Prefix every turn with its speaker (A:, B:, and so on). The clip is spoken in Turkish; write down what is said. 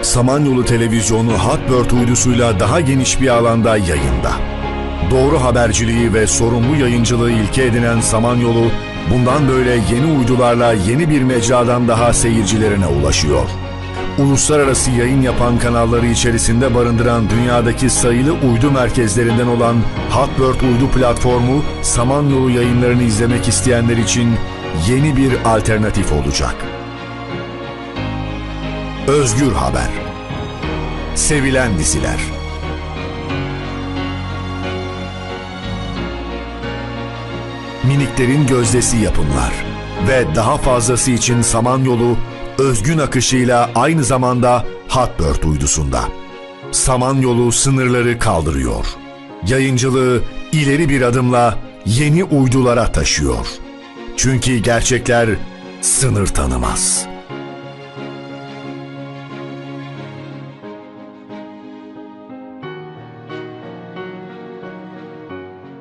A: Samanyolu Televizyonu Hotbird uydusuyla daha geniş bir alanda yayında. Doğru haberciliği ve sorumlu yayıncılığı ilke edinen Samanyolu, bundan böyle yeni uydularla yeni bir mecradan daha seyircilerine ulaşıyor. Uluslararası yayın yapan kanalları içerisinde barındıran dünyadaki sayılı uydu merkezlerinden olan Hotbird uydu platformu, Samanyolu yayınlarını izlemek isteyenler için yeni bir alternatif olacak. Özgür Haber, sevilen diziler, miniklerin gözdesi yapımlar ve daha fazlası için Samanyolu, özgün akışıyla aynı zamanda Hotbird uydusunda. Samanyolu sınırları kaldırıyor. Yayıncılığı ileri bir adımla yeni uydulara taşıyor. Çünkü gerçekler sınır tanımaz.